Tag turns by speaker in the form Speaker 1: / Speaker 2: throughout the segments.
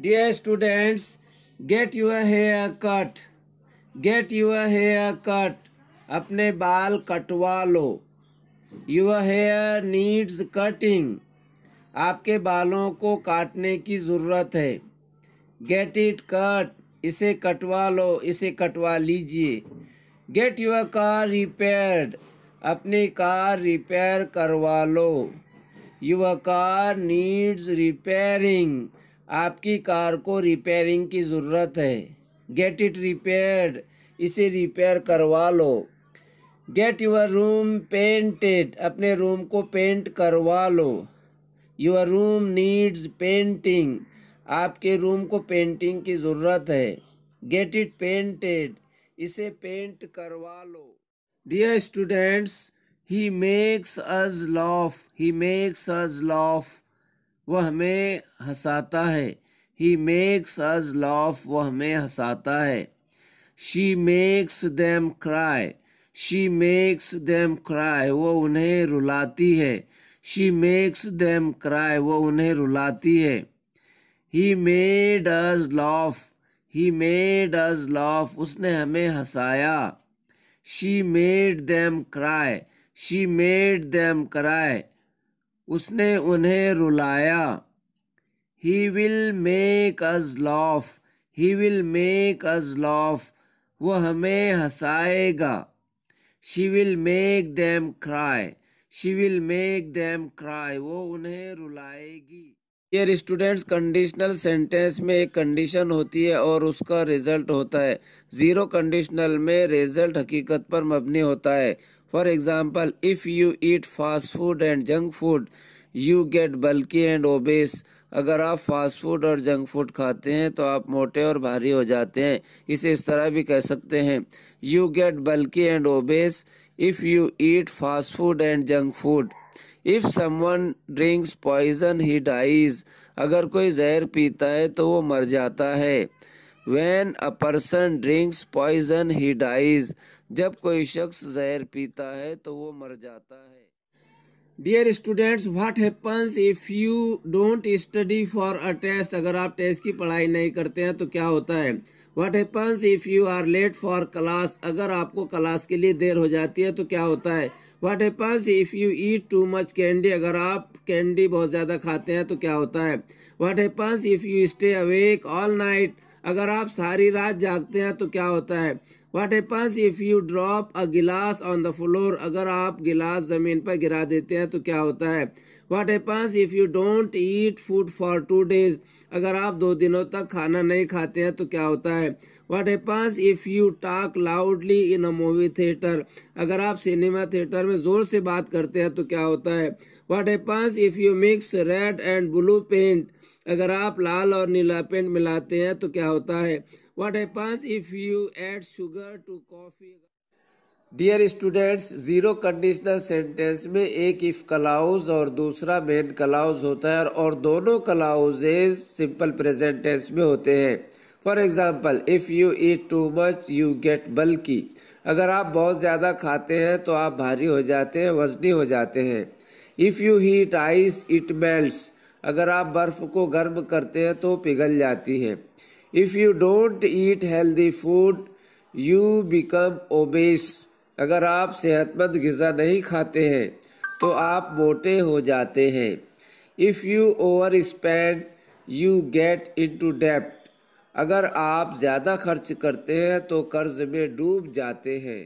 Speaker 1: Dear students, get your hair cut. Get your hair cut. अपने बाल कटवा लो. Your hair needs cutting. आपके बालों को काटने की ज़रूरत है. Get it cut. इसे कटवा लो, इसे कटवा लीजिए. Get your car repaired. अपनी कार रिपेयर करवा लो. Your car needs repairing. आपकी कार को रिपेयरिंग की ज़रूरत है. Get it repaired. इसे रिपेयर करवा लो. Get your room painted. अपने रूम को पेंट करवा लो. Your room needs painting. आपके रूम को पेंटिंग की ज़रूरत है. Get it painted. इसे पेंट करवा लो. Dear students, he makes us laugh. He makes us laugh. वह हमें हंसाता है. He makes us laugh. वह हमें हंसाता है. She makes them cry. She makes them cry. वह उन्हें रुलाती है. She makes them cry. वह उन्हें रुलाती है. He made us laugh. He made us laugh. उसने हमें हंसाया. She made them cry. She made them cry. उसने उन्हें रुलाया. He will make us laugh. He will make us laugh. वह हमें हंसाएगा. She will make them cry. She will make them cry. वो उन्हें रुलाएगी. Dear students, conditional sentence में एक condition होती है और उसका रिजल्ट होता है. ज़ीरो कंडीशनल में रिजल्ट हकीकत पर मबनी होता है. For example, if you eat fast food and junk food you get bulky and obese. अगर आप फास्ट फूड और जंक फूड खाते हैं तो आप मोटे और भारी हो जाते हैं. इसे इस तरह भी कह सकते हैं, you get bulky and obese if you eat fast food and junk food. If someone drinks poison he dies. अगर कोई जहर पीता है तो वो मर जाता है. When a person drinks poison he dies. जब कोई शख्स जहर पीता है तो वो मर जाता है. Dear students, what happens if you don't study for a test. अगर आप टेस्ट की पढ़ाई नहीं करते हैं तो क्या होता है. What happens if you are late for class. अगर आपको क्लास के लिए देर हो जाती है तो क्या होता है. What happens if you eat too much candy. अगर आप कैंडी बहुत ज़्यादा खाते हैं तो क्या होता है. What happens if you stay awake all night. अगर आप सारी रात जागते हैं तो क्या होता है. What happens if you drop a गिलास ऑन द फ्लोर. अगर आप गिलास ज़मीन पर गिरा देते हैं तो क्या होता है. What happens if you don't eat food for 2 days. अगर आप 2 दिनों तक खाना नहीं खाते हैं तो क्या होता है. What happens if you talk loudly in a movie theatre. अगर आप सिनेमा थिएटर में ज़ोर से बात करते हैं तो क्या होता है. What happens if you mix red and blue paint. अगर आप लाल और नीला पेंट मिलाते हैं तो क्या होता है. What happens if you add sugar to coffee. Dear students, zero conditional sentence में एक इफ़ क्लॉज और दूसरा मेन क्लॉज होता है और दोनों क्लॉजेज सिंपल प्रेजेंट टेंस में होते हैं. For example, if you eat too much you get bulky. अगर आप बहुत ज़्यादा खाते हैं तो आप भारी हो जाते हैं, वजनी हो जाते हैं. If you heat ice it melts. अगर आप बर्फ़ को गर्म करते हैं तो पिघल जाती है. If you don't eat healthy food you become obese. अगर आप सेहतमंद ग़िज़ा नहीं खाते हैं तो आप मोटे हो जाते हैं. If you over spend you get into डेब्ट. अगर आप ज़्यादा खर्च करते हैं तो कर्ज में डूब जाते हैं.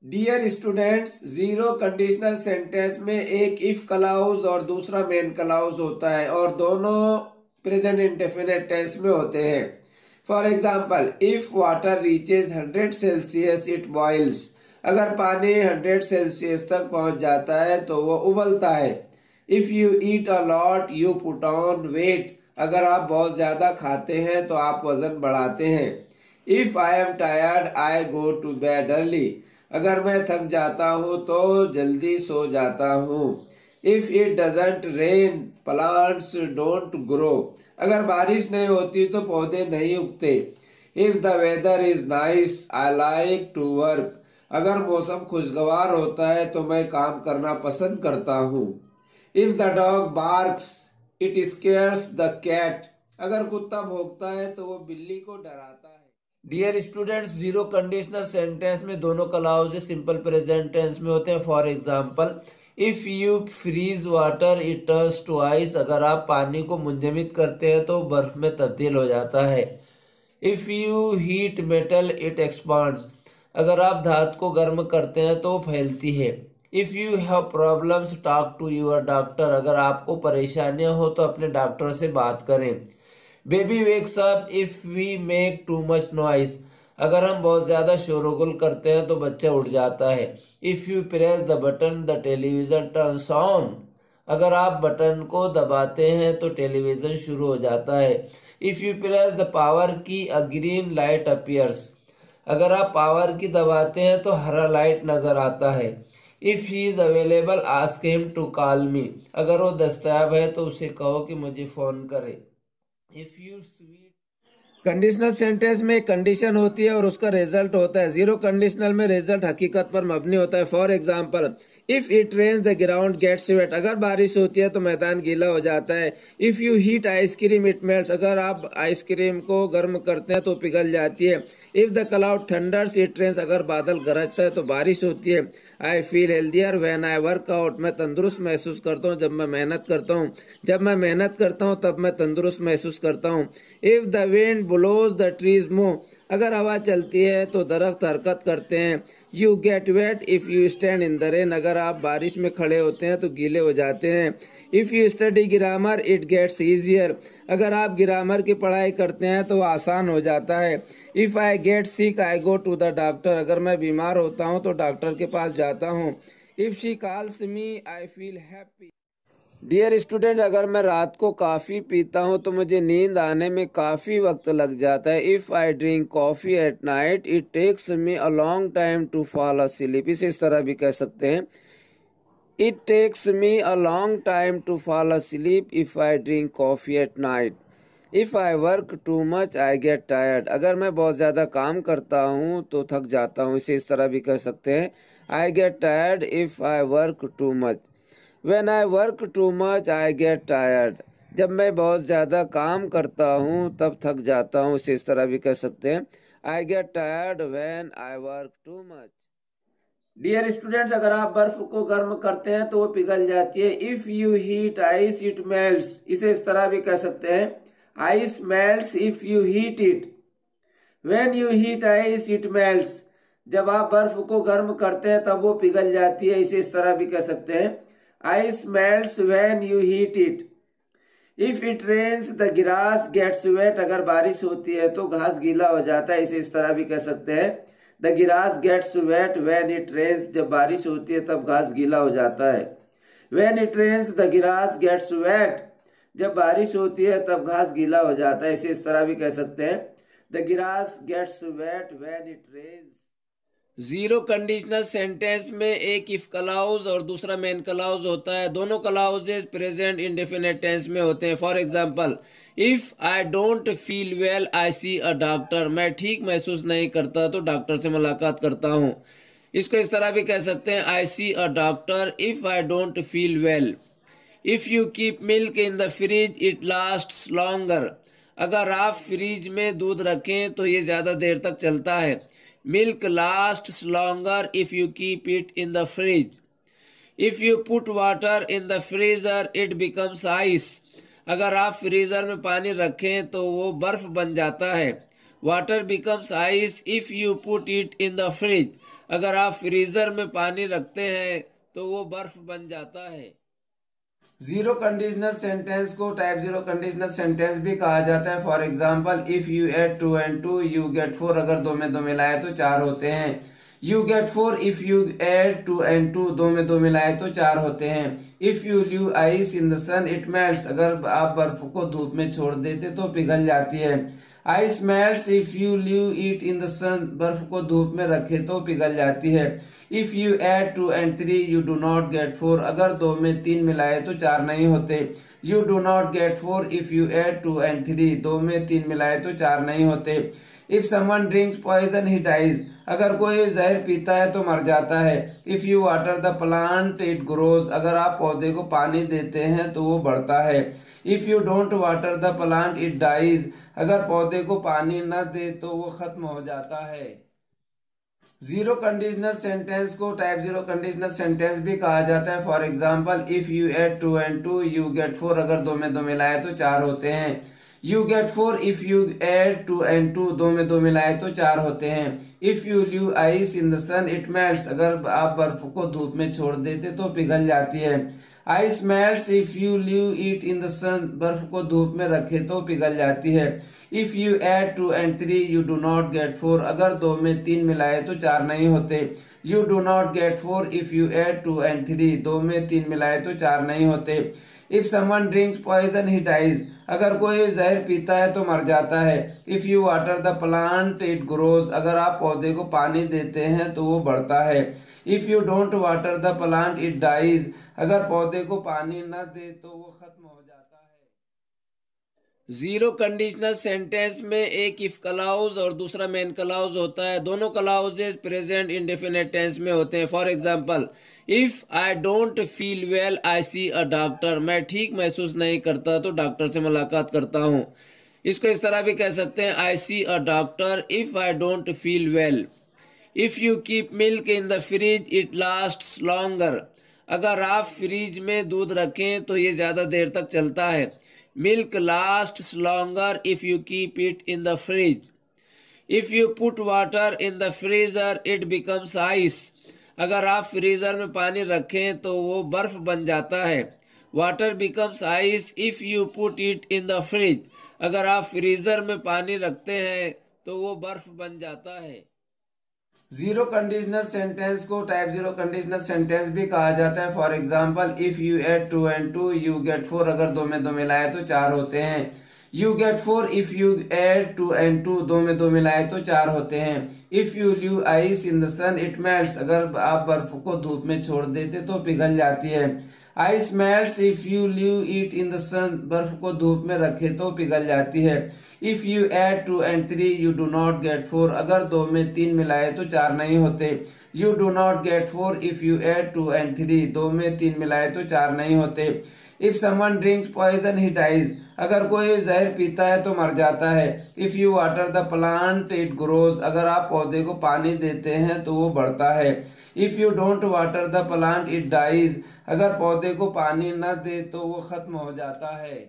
Speaker 1: Dear students, zero conditional sentence में एक इफ़ क्लॉज और दूसरा मेन क्लॉज होता है और दोनों प्रेजेंट इंडेफिनिट टेंस में होते हैं. For example, if water reaches 100 Celsius it boils. अगर पानी 100 सेल्सियस तक पहुंच जाता है तो वह उबलता है. If you eat a lot you put on weight. अगर आप बहुत ज़्यादा खाते हैं तो आप वज़न बढ़ाते हैं. If I am tired I go to bed early. अगर मैं थक जाता हूँ तो जल्दी सो जाता हूँ. If it doesn't rain plants don't grow. अगर बारिश नहीं होती तो पौधे नहीं उगते. If the weather is nice I like to work. अगर मौसम खुशगवार होता है तो मैं काम करना पसंद करता हूँ. If the dog barks it scares the cat. अगर कुत्ता भौंकता है तो वो बिल्ली को डराता है। Dear students, zero conditional sentence में दोनों क्लाउज सिंपल प्रेजेंट टेंस में होते हैं। For example, if you freeze water it turns to ice. अगर आप पानी को मुंजमद करते हैं तो बर्फ में तब्दील हो जाता है। If you heat metal it expands. अगर आप धातु को गर्म करते हैं तो फैलती है। If you have problems talk to your doctor. अगर आपको परेशानियां हो तो अपने डॉक्टर से बात करें। Baby wakes up if we make too much noise. अगर हम बहुत ज्यादा शोरगुल करते हैं तो बच्चा उठ जाता है। If you press the button the television turns on. अगर आप बटन को दबाते हैं तो टेलीविजन शुरू हो जाता है। If you press the power की अ ग्रीन लाइट अपीयर्स। अगर आप पावर की दबाते हैं तो हरा लाइट नजर आता है। If he is available ask him to call me. अगर वो दस्तयाब है तो उसे कहो कि मुझे फोन करे। If you sweet. Conditional sentence में एक कंडीशन होती है और उसका रिजल्ट होता है। जीरो कंडीशनल में रिजल्ट हकीकत पर मबनी होता है। For example, if it rains the ground gets wet. अगर बारिश होती है तो मैदान गीला हो जाता है। If you heat ice cream it melts. अगर आप आइसक्रीम को गर्म करते हैं तो पिघल जाती है। If the cloud thunders it rains. अगर बादल गरजता है तो बारिश होती है। I feel healthier when I work out. मैं तंदुरुस्त महसूस करता हूँ जब मैं मेहनत करता हूँ। जब मैं मेहनत करता हूँ तब मैं तंदुरुस्त महसूस करता हूँ। If the wind blows the trees move. अगर हवा चलती है तो दरख्त हरकत करते हैं। You get wet if you stand in the rain. अगर आप बारिश में खड़े होते हैं तो गीले हो जाते हैं। If you study grammar it gets easier. अगर आप ग्रामर की पढ़ाई करते हैं तो आसान हो जाता है। If I get sick I go to the doctor. अगर मैं बीमार होता हूँ तो डॉक्टर के पास जाता हूँ। If she calls me I feel happy. Dear student, अगर मैं रात को कॉफ़ी पीता हूँ तो मुझे नींद आने में काफ़ी वक्त लग जाता है। If I drink coffee at night it takes me a long time to fall asleep. इसे इस तरह भी कह सकते हैं, it takes me a long time to fall asleep if I drink coffee at night. If I work too much I get tired. अगर मैं बहुत ज़्यादा काम करता हूँ तो थक जाता हूँ। इसे इस तरह भी कह सकते हैं, आई get tired if I work too much. When I work too much, I get tired. जब मैं बहुत ज़्यादा काम करता हूँ तब थक जाता हूँ। इसे इस तरह भी कह सकते हैं, I get tired when I work too much. Dear students, अगर आप बर्फ को गर्म करते हैं तो वो पिघल जाती है। If you heat ice it melts. इसे इस तरह भी कह सकते हैं, ice melts if you heat it. When you heat ice it melts. जब आप बर्फ को गर्म करते हैं तब वो पिघल जाती है। इसे इस तरह भी कह सकते हैं, ice melts when you heat it. If it rains the grass gets wet. अगर बारिश होती है तो घास गीला हो जाता है। इसे इस तरह भी कह सकते हैं, the grass gets wet when it rains. जब बारिश होती है तब घास गीला हो जाता है। When it rains the grass gets wet. जब बारिश होती है तब घास गीला हो जाता है। इसे इस तरह भी कह सकते हैं, the grass gets wet when it rains. Zero conditional sentence में एक इफ क्लॉज और दूसरा मेन क्लॉज होता है। दोनों क्लॉजेज प्रेजेंट इंडेफिनिट टेंस में होते हैं। For example, if I don't feel well I see a doctor. मैं ठीक महसूस नहीं करता तो डॉक्टर से मुलाकात करता हूँ। इसको इस तरह भी कह सकते हैं, I see a doctor if I don't feel well. If you keep milk in the fridge it lasts longer. अगर आप फ्रिज में दूध रखें तो ये ज़्यादा देर तक चलता है। Milk lasts longer if you keep it in the fridge. If you put water in the freezer it becomes ice. अगर आप फ्रीजर में पानी रखें तो वो बर्फ बन जाता है। Water becomes ice if you put it in the fridge. अगर आप फ्रीजर में पानी रखते हैं तो वो बर्फ बन जाता है। जीरो कंडीशनल सेंटेंस को टाइप जीरो कंडीशनल सेंटेंस भी कहा जाता है। For example, if you add 2 and 2 you get 4। अगर दो में दो मिलाए तो चार होते हैं। You get 4 if you add 2 and 2। दो में दो मिलाए तो चार होते हैं। If you leave ice in the sun it melts. अगर आप बर्फ को धूप में छोड़ देते तो पिघल जाती है। Ice melts if you leave it in the sun. बर्फ को धूप में रखे तो पिघल जाती है। If you add 2 and 3 you do not get 4। अगर दो में तीन मिलाए तो चार नहीं होते। You do not get 4 if you add 2 and 3। दो में तीन मिलाए तो चार नहीं होते। If someone drinks poison he dies, अगर कोई जहर पीता है तो मर जाता है। If you water the plant it grows, अगर आप पौधे को पानी देते हैं तो वो बढ़ता है। If you don't water the plant it dies, अगर पौधे को पानी न दे तो वो खत्म हो जाता है। जीरो कंडीशनल सेंटेंस को टाइप जीरो कंडीशनल सेंटेंस भी कहा जाता है। For example, if you add 2 and 2 you get 4, अगर दो में दो मिलाए तो चार होते हैं। You get 4 if you add 2 and 2, दो में दो मिलाए तो चार होते हैं। If you leave ice in the sun it melts, अगर आप बर्फ को धूप में छोड़ देते तो पिघल जाती है। Ice melts if you leave it in the sun, बर्फ को धूप में रखे तो पिघल जाती है। If you add 2 and 3 you do not get 4, अगर दो में तीन मिलाए तो चार नहीं होते। You do not get 4 if you add 2 and 3, दो में तीन मिलाए तो चार नहीं होते। If someone drinks poison he dies, अगर कोई जहर पीता है तो मर जाता है। If you water the plant it grows, अगर आप पौधे को पानी देते हैं तो वो बढ़ता है। If you don't water the plant it dies, अगर पौधे को पानी न दे तो वो खत्म हो जाता है। जीरो कंडीशनल सेंटेंस में एक इफ क्लॉज और दूसरा मेन क्लॉज होता है। दोनों क्लॉजेज प्रेजेंट इंडेफिनिट टेंस में होते हैं। For example, if I don't feel well I see a doctor, मैं ठीक महसूस नहीं करता तो डॉक्टर से मुलाकात करता हूँ। इसको इस तरह भी कह सकते हैं, I see a doctor if I don't feel well. If you keep milk in the fridge it lasts longer, अगर आप फ्रिज में दूध रखें तो ये ज़्यादा देर तक चलता है। Milk lasts longer if you keep it in the fridge. If you put water in the freezer it becomes ice, अगर आप फ्रीजर में पानी रखें तो वो बर्फ बन जाता है। Water becomes ice if you put it in the fridge, अगर आप फ्रीजर में पानी रखते हैं तो वो बर्फ बन जाता है। जीरो कंडीशनल सेंटेंस को टाइप जीरो कंडीशनल सेंटेंस भी कहा जाता है। For example, if you add 2 and 2 you get 4, अगर दो में दो मिलाए तो चार होते हैं। You get 4 if you add 2 and 2, दो में दो मिलाए तो चार होते हैं। If you leave ice in the sun it melts, अगर आप बर्फ को धूप में छोड़ देते तो पिघल जाती है। Ice melts if you leave it in the sun, बर्फ को धूप में रखे तो पिघल जाती है। If you add 2 and 3 you do not get 4, अगर दो में तीन मिलाए तो चार नहीं होते। You do not get 4 if you add 2 and 3, दो में तीन मिलाए तो चार नहीं होते। If someone drinks poison he dies, अगर कोई जहर पीता है तो मर जाता है। If you water the plant it grows, अगर आप पौधे को पानी देते हैं तो वो बढ़ता है। If you don't water the plant it dies, अगर पौधे को पानी न दे तो वो खत्म हो जाता है।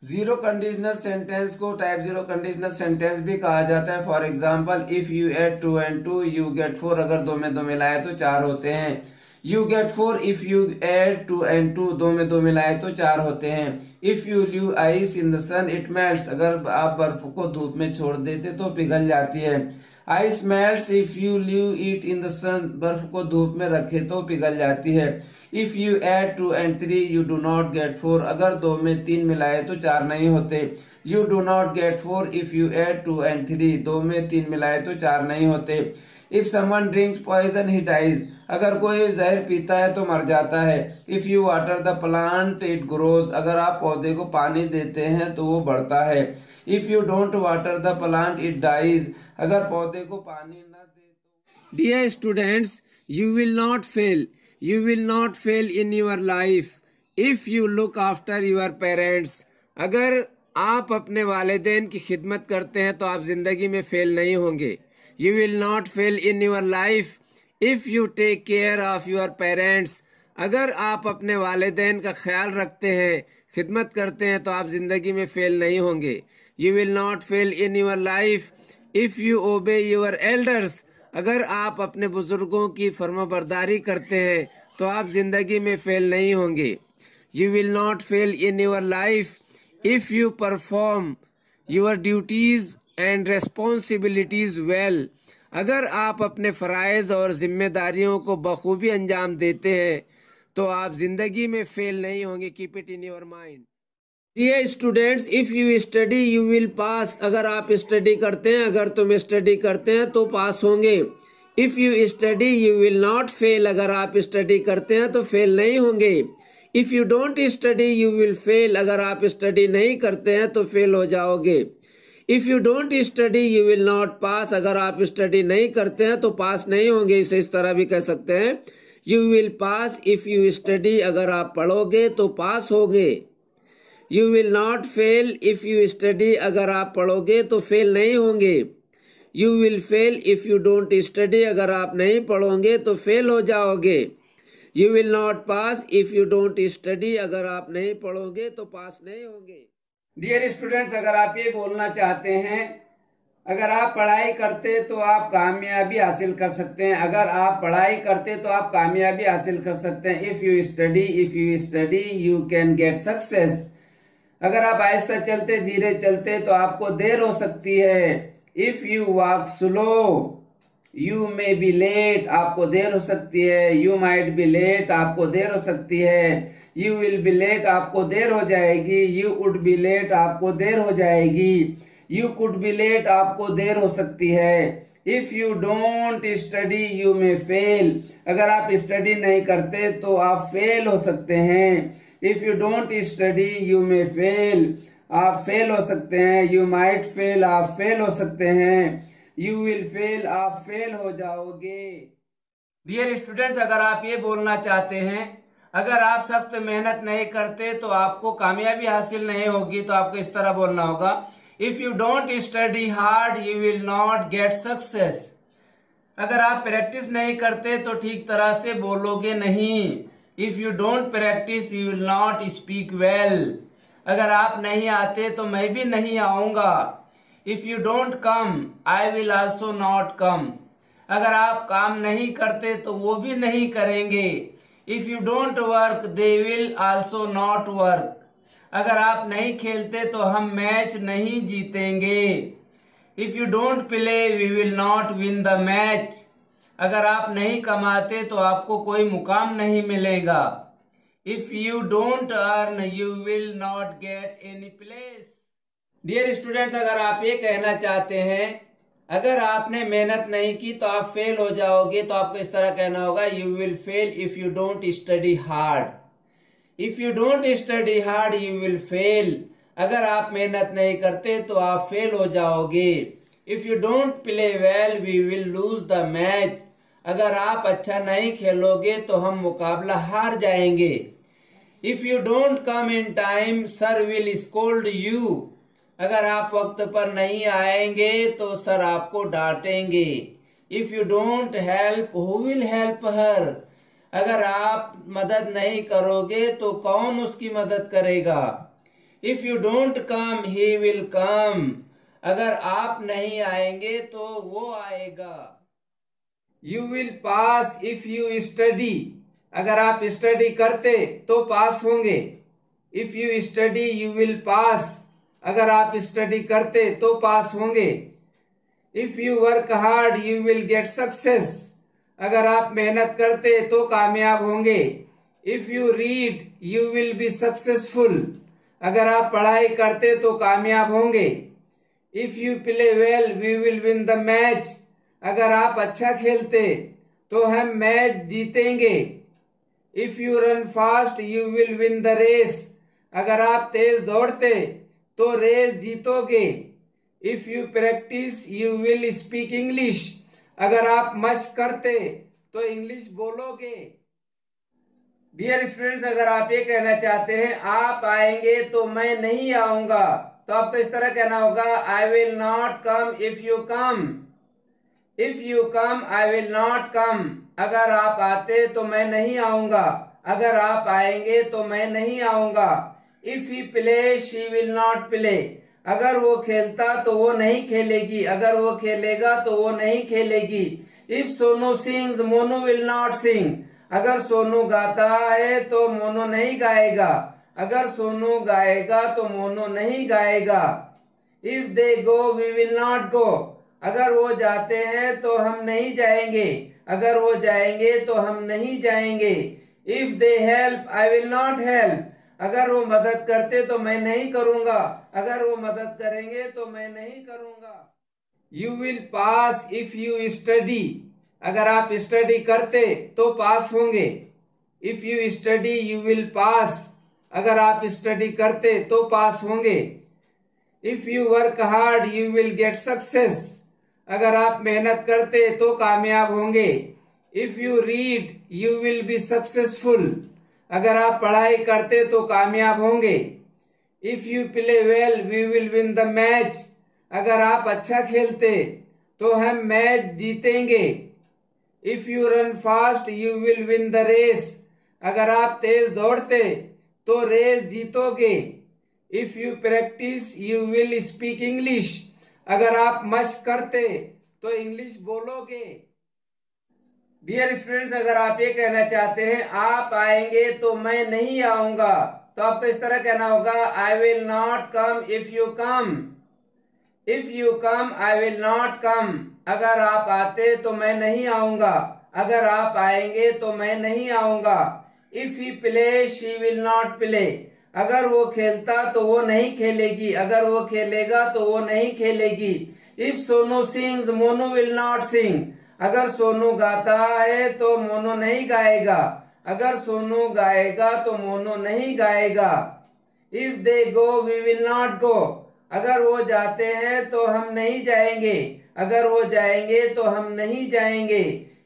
Speaker 1: जीरो कंडीशनल सेंटेंस को टाइप जीरो कंडीशनल सेंटेंस भी कहा जाता है। For example, if you add 2 and 2 you get 4, अगर दो में दो मिलाए तो चार होते हैं। You get 4 if you add 2 and 2, दो में दो मिलाए तो चार होते हैं। If you leave ice in the sun it melts, अगर आप बर्फ को धूप में छोड़ देते तो पिघल जाती है। Ice melts if you leave it in the sun, बर्फ को धूप में रखे तो पिघल जाती है। If you add 2 and 3 you do not get 4, अगर दो में तीन मिलाए तो चार नहीं होते। You do not get 4 if you add 2 and 3, दो में तीन मिलाए तो चार नहीं होते। If someone drinks poison he dies, अगर कोई जहर पीता है तो मर जाता है। If you water the plant it grows, अगर आप पौधे को पानी देते हैं तो वो बढ़ता है। If you don't water the plant it dies, अगर पौधे को पानी न दे तो। Dear students, you will not fail, you will not fail in your life if you look after your parents। अगर आप अपने वालिदैन की खिदमत करते हैं तो आप ज़िंदगी में फेल नहीं होंगे। You will not fail in your life if you take care of your parents। अगर आप अपने वालिदैन का ख्याल रखते हैं, खिदमत करते हैं तो आप ज़िंदगी में फेल नहीं होंगे। You will not fail in your life if you obey your elders। अगर आप अपने बुजुर्गों की फर्माबरदारी करते हैं तो आप ज़िंदगी में फेल नहीं होंगे। You will not fail in your life if you perform your duties and responsibilities well. अगर आप अपने फ़राइज़ और ज़िम्मेदारियों को बखूबी अंजाम देते हैं तो आप ज़िंदगी में फेल नहीं होंगे। Keep it in your mind. Dear students, if you study you will pass. अगर आप स्टडी करते हैं, अगर तुम स्टडी करते हैं तो पास होंगे। If you study you will not fail. अगर आप स्टडी करते हैं तो फेल नहीं होंगे। If you don't study you will fail. अगर आप स्टडी नहीं करते हैं तो फेल हो जाओगे। If you don't study you will not pass, अगर आप स्टडी नहीं करते हैं तो पास नहीं होंगे। इसे इस तरह भी कह सकते हैं, you will pass if you study, अगर आप पढ़ोगे तो पास होगे। You will not fail if you study, अगर आप पढ़ोगे तो फेल नहीं होंगे। You will fail if you don't study, अगर आप नहीं पढ़ोगे तो फेल हो जाओगे। You will not pass if you don't study, अगर आप नहीं पढ़ोगे तो पास नहीं होंगे। डियर स्टूडेंट्स, अगर आप ये बोलना चाहते हैं, अगर आप पढ़ाई करते तो आप कामयाबी हासिल कर सकते हैं, अगर आप पढ़ाई करते तो आप कामयाबी हासिल कर सकते हैं। If you study you can get success. अगर आप आहिस्ता चलते, धीरे चलते तो आपको देर हो सकती है। If you walk slow you may be late, आपको देर हो सकती है। यू माइट बी लेट, आपको देर हो सकती है। यू विल बी लेट, आपको देर हो जाएगी। यू वुड बी लेट, आपको देर हो जाएगी। यू कुड बी लेट, आपको देर हो सकती है। If you don't study you may fail, अगर आप स्टडी नहीं करते तो आप फेल हो सकते हैं। If you don't study you may fail, आप फेल हो सकते हैं। यू माइट फेल, आप फेल हो सकते हैं। यू विल फेल, आप फेल हो जाओगे। डियर स्टूडेंट्स, अगर आप ये बोलना चाहते हैं, अगर आप सख्त मेहनत नहीं करते तो आपको कामयाबी हासिल नहीं होगी, तो आपको इस तरह बोलना होगा, if you don't study hard you will not gate success. अगर आप प्रैक्टिस नहीं करते तो ठीक तरह से बोलोगे नहीं। If you don't practice you will not speak well. अगर आप नहीं आते तो मैं भी नहीं आऊंगा। If you don't come I will also not come. अगर आप काम नहीं करते तो वो भी नहीं करेंगे। If you don't work they will also not work. अगर आप नहीं खेलते तो हम मैच नहीं जीतेंगे। If you don't play we will not win the match. अगर आप नहीं कमाते तो आपको कोई मुकाम नहीं मिलेगा। If you don't earn you will not get any place. Dear students, अगर आप ये कहना चाहते हैं, अगर आपने मेहनत नहीं की तो आप फेल हो जाओगे, तो आपको इस तरह कहना होगा, you will fail if you don't study hard. If you don't study hard you will fail. अगर आप मेहनत नहीं करते तो आप फेल हो जाओगे। If you don't play well we will lose the match. अगर आप अच्छा नहीं खेलोगे तो हम मुकाबला हार जाएंगे। If you don't come in time sir will scold you. अगर आप वक्त पर नहीं आएंगे तो सर आपको डांटेंगे। If you don't help who will help her. अगर आप मदद नहीं करोगे तो कौन उसकी मदद करेगा। If you don't come he will come. अगर आप नहीं आएंगे तो वो आएगा। You will pass if you study. अगर आप स्टडी करते तो पास होंगे। If you study you will pass. अगर आप स्टडी करते तो पास होंगे। If you work hard you will get success. अगर आप मेहनत करते तो कामयाब होंगे। If you read you will be successful. अगर आप पढ़ाई करते तो कामयाब होंगे। If you play well we will win the match. अगर आप अच्छा खेलते तो हम मैच जीतेंगे। If you run fast you will win the race. अगर आप तेज दौड़ते तो रेस जीतोगे। If you practice you will speak English. अगर आप मशक करते तो इंग्लिश बोलोगे। डियर स्टूडेंट्स, अगर आप ये कहना चाहते हैं, आप आएंगे तो मैं नहीं आऊंगा, तो आपको इस तरह कहना होगा, I will not come if you come. If you come I will not come. अगर आप आते तो मैं नहीं आऊंगा, अगर आप आएंगे तो मैं नहीं आऊंगा। If he play she will not play. अगर वो खेलता तो वो नहीं खेलेगी, अगर वो खेलेगा तो वो नहीं खेलेगी। If Sonu sings Monu will not sing. अगर सोनू गाता है तो मोनू नहीं गाएगा, अगर सोनू गाएगा तो मोनू नहीं गाएगा। If they go we will not go. अगर वो जाते हैं तो हम नहीं जाएंगे, अगर वो जाएंगे तो हम नहीं जाएंगे। If they help I will not help. अगर वो मदद करते तो मैं नहीं करूंगा, अगर वो मदद करेंगे तो मैं नहीं करूंगा। You will pass if you study. अगर आप स्टडी करते तो पास होंगे। If you study you will pass. अगर आप स्टडी करते तो पास होंगे। If you work hard you will get success, अगर आप मेहनत करते तो कामयाब होंगे। If you read you will be successful, अगर आप पढ़ाई करते तो कामयाब होंगे। If you play well we will win the match, अगर आप अच्छा खेलते तो हम मैच जीतेंगे। If you run fast you will win the race, अगर आप तेज दौड़ते तो रेस जीतोगे। If you practice you will speak English, अगर आप मशक करते तो इंग्लिश बोलोगे। डियर स्टूडेंट्स, अगर आप ये कहना चाहते हैं आप आएंगे तो मैं नहीं आऊंगा, तो आपको इस तरह कहना होगा I will not come if you come. If you come I will not come, अगर आप आते तो मैं नहीं आऊंगा, अगर आप आएंगे तो मैं नहीं आऊंगा। If he play she will not play, अगर वो खेलता तो वो नहीं खेलेगी, अगर वो खेलेगा तो वो नहीं खेलेगी। If Sonu sings Monu will not sing, अगर सोनू गाता है तो मोनू नहीं गाएगा, अगर सोनू गाएगा तो मोनू नहीं गाएगा। If they go we will not go, अगर वो जाते हैं तो हम नहीं जाएंगे, अगर वो जाएंगे तो हम नहीं जाएंगे।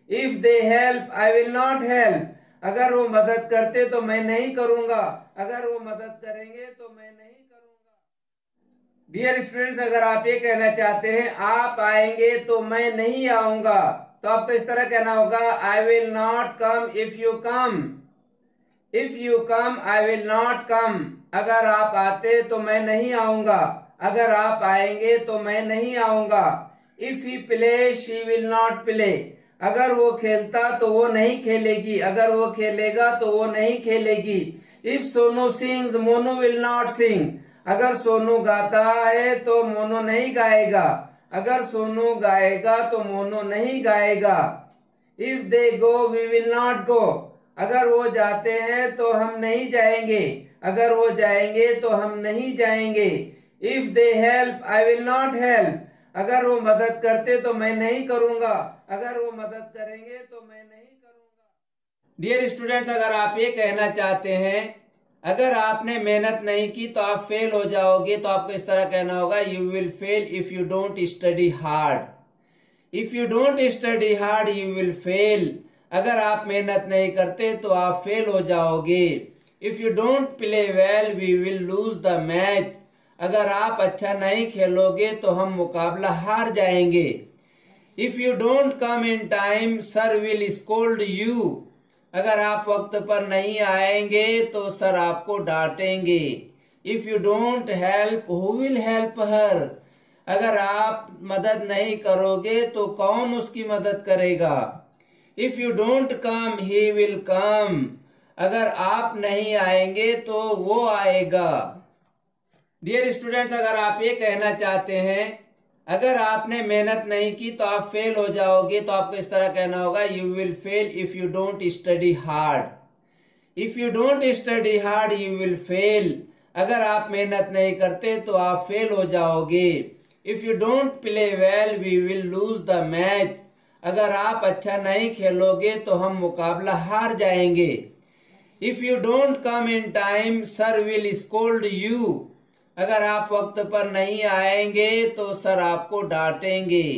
Speaker 1: If they help I will not help, अगर वो मदद करते तो मैं नहीं करूंगा, अगर वो मदद करेंगे तो मैं नहीं करूंगा। डियर स्टूडेंट्स, अगर आप ये कहना चाहते हैं आप आएंगे तो मैं नहीं आऊंगा, तो आपको इस तरह कहना होगा I will not come if you come. If you come I will not come, अगर आप आते तो मैं नहीं आऊंगा, अगर आप आएंगे तो मैं नहीं आऊंगा। If he play she will not play, अगर वो खेलता तो वो नहीं खेलेगी, अगर वो खेलेगा तो वो नहीं खेलेगी। If Sonu sings Monu will not sing, अगर सोनू गाता है तो मोनू नहीं गाएगा, अगर सोनू गाएगा तो मोनू नहीं गाएगा। If they go we will not go, अगर वो जाते हैं तो हम नहीं जाएंगे, अगर वो जाएंगे तो हम नहीं जाएंगे। If they help I will not help, अगर वो मदद करते तो मैं नहीं करूंगा, अगर वो मदद करेंगे तो मैं नहीं करूंगा। डियर स्टूडेंट्स, अगर आप ये कहना चाहते हैं अगर आपने मेहनत नहीं की तो आप फेल हो जाओगे, तो आपको इस तरह कहना होगा you will fail if you don't study hard. If you don't study hard you will fail, अगर आप मेहनत नहीं करते तो आप फेल हो जाओगे। If you don't play well we will lose the match, अगर आप अच्छा नहीं खेलोगे तो हम मुकाबला हार जाएंगे। If you don't come in time sir will scold you, अगर आप वक्त पर नहीं आएंगे तो सर आपको डांटेंगे। If you don't help who will help her, अगर आप मदद नहीं करोगे तो कौन उसकी मदद करेगा। If you don't come he will come, अगर आप नहीं आएंगे तो वो आएगा। डियर स्टूडेंट्स, अगर आप ये कहना चाहते हैं अगर आपने मेहनत नहीं की तो आप फेल हो जाओगे, तो आपको इस तरह कहना होगा you will fail if you don't study hard. If you don't study hard you will fail, अगर आप मेहनत नहीं करते तो आप फेल हो जाओगे। If you don't play well we will lose the match, अगर आप अच्छा नहीं खेलोगे तो हम मुकाबला हार जाएंगे। If you don't come in time sir will scold you, अगर आप वक्त पर नहीं आएंगे तो सर आपको डांटेंगे।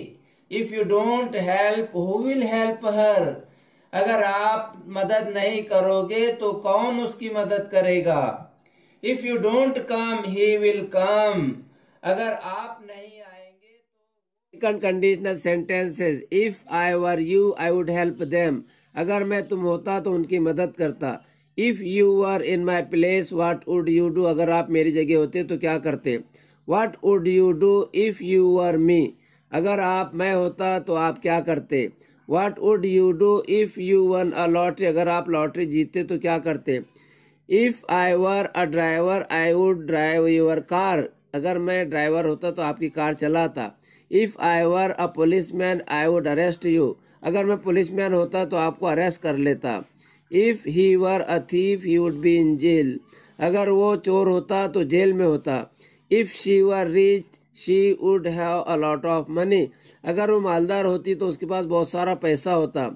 Speaker 1: If you don't help who will help her, अगर आप मदद नहीं करोगे तो कौन उसकी मदद करेगा। If you don't come he will come, अगर आप नहीं आएंगे तो। Second conditional sentences, if I were you I would help them, अगर मैं तुम होता तो उनकी मदद करता। If you were in my place what would you do, अगर आप मेरी जगह होते तो क्या करते। What would you do if you were me, अगर आप मैं होता तो आप क्या करते। What would you do if you won a lottery, अगर आप लॉटरी जीतते तो क्या करते। If I were a driver I would drive your car, अगर मैं ड्राइवर होता तो आपकी कार चलाता। If I were a policeman I would arrest you, अगर मैं पुलिसमैन होता तो आपको अरेस्ट कर लेता। If he were a thief he would be in jail, अगर वो चोर होता तो जेल में होता। If she were rich she would have a lot of money, अगर वो मालदार होती तो उसके पास बहुत सारा पैसा होता।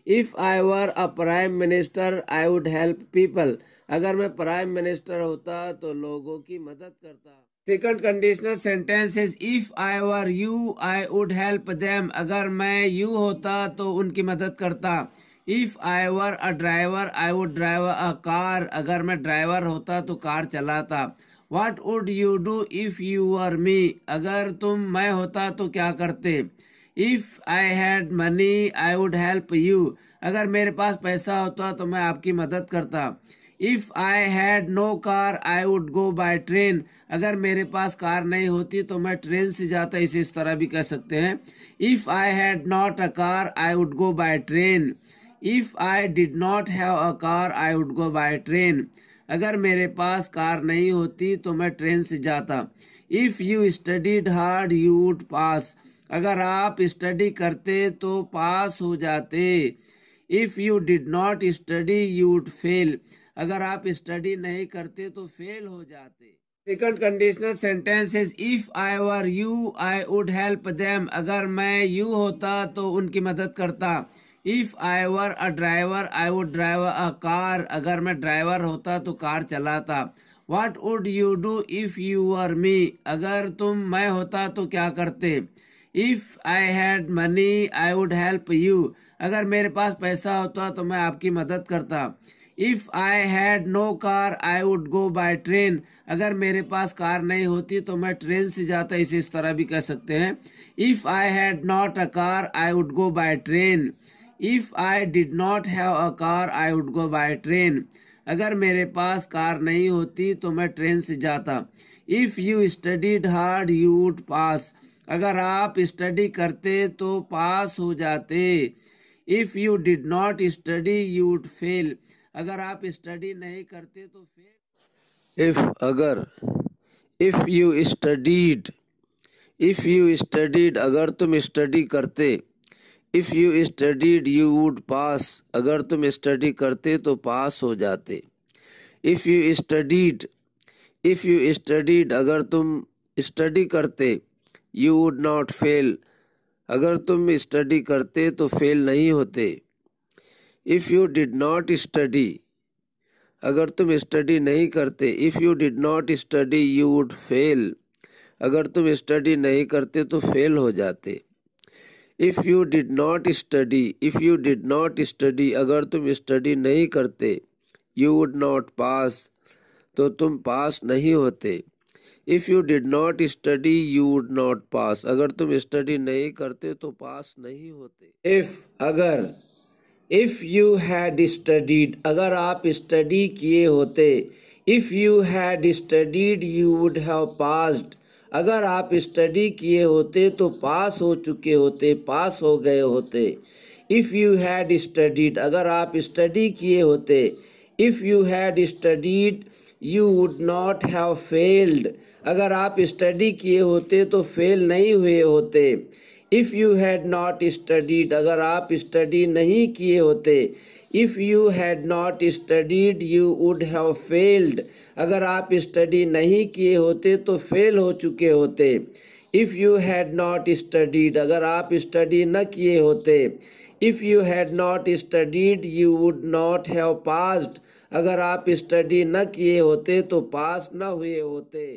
Speaker 1: If I were a prime minister I would help people, अगर मैं प्राइम मिनिस्टर होता तो लोगों की मदद करता। Second conditional sentence is if I were you I would help them. अगर मैं यू होता तो उनकी मदद करता। If I were a driver I would drive a car. अगर मैं ड्राइवर होता तो कार चलाता। What would you do if you were me. अगर तुम मैं होता तो क्या करते। If I had money I would help you. अगर मेरे पास पैसा होता तो मैं आपकी मदद करता। If I had no car I would go by train. अगर मेरे पास कार नहीं होती तो मैं ट्रेन से जाता। इस तरह भी कह सकते हैं। If I had not a car I would go by train. If I did not have a car I would go by train. अगर मेरे पास कार नहीं होती तो मैं ट्रेन से जाता। If you studied hard you would पास। अगर आप स्टडी करते तो पास हो जाते। If you did not study you would fail. अगर आप स्टडी नहीं करते तो फेल हो जाते। Second conditional sentence is if I were you I would help them. अगर मैं यू होता तो उनकी मदद करता। If I were a driver I would drive a car. अगर मैं ड्राइवर होता तो कार चलाता। What would you do if you were me. अगर तुम मैं होता तो क्या करते। If I had money I would help you. अगर मेरे पास पैसा होता तो मैं आपकी मदद करता। If I had no car I would go by train. अगर मेरे पास कार नहीं होती तो मैं ट्रेन से जाता। इस तरह भी कह सकते हैं। If I had not a car I would go by train. If I did not have a car I would go by train. अगर मेरे पास कार नहीं होती तो मैं ट्रेन से जाता। If you studied hard you would पास। अगर आप स्टडी करते तो पास हो जाते। If you did not study you would fail. अगर आप स्टडी नहीं करते तो फेल। इफ अगर। If you studied. If you studied अगर तुम स्टडी करते। If you studied you would पास। अगर तुम स्टडी करते तो पास हो जाते। If you studied. If you studied अगर तुम स्टडी करते यू वुड नॉट फेल। अगर तुम स्टडी करते तो फेल नहीं होते। If you did not study. अगर तुम स्टडी नहीं करते। If you did not study you would fail. अगर तुम स्टडी नहीं करते तो फेल हो जाते। If you did not study. If you did not study अगर तुम स्टडी नहीं करते यू वुड नॉट पास। तो तुम पास नहीं होते। If you did not study you would not pass. अगर तुम स्टडी नहीं करते तो पास नहीं होते। इफ अगर। इफ यू हैड स्टडीड अगर आप स्टडी किए होते। If you had studied you would have passed. अगर आप स्टडी किए होते तो पास हो चुके होते, पास हो गए होते। इफ यू हैड स्टडीड अगर आप स्टडी किए होते। If you had studied you would not have failed. अगर आप स्टडी किए होते तो फेल नहीं हुए होते। If you had not studied अगर आप स्टडी नहीं किए होते। If you had not studied you would have failed. अगर आप स्टडी नहीं किए होते तो फेल हो चुके होते। If you had not studied अगर आप स्टडी न किए होते। If you had not studied you would not have passed. अगर आप स्टडी न किए होते तो पास न हुए होते।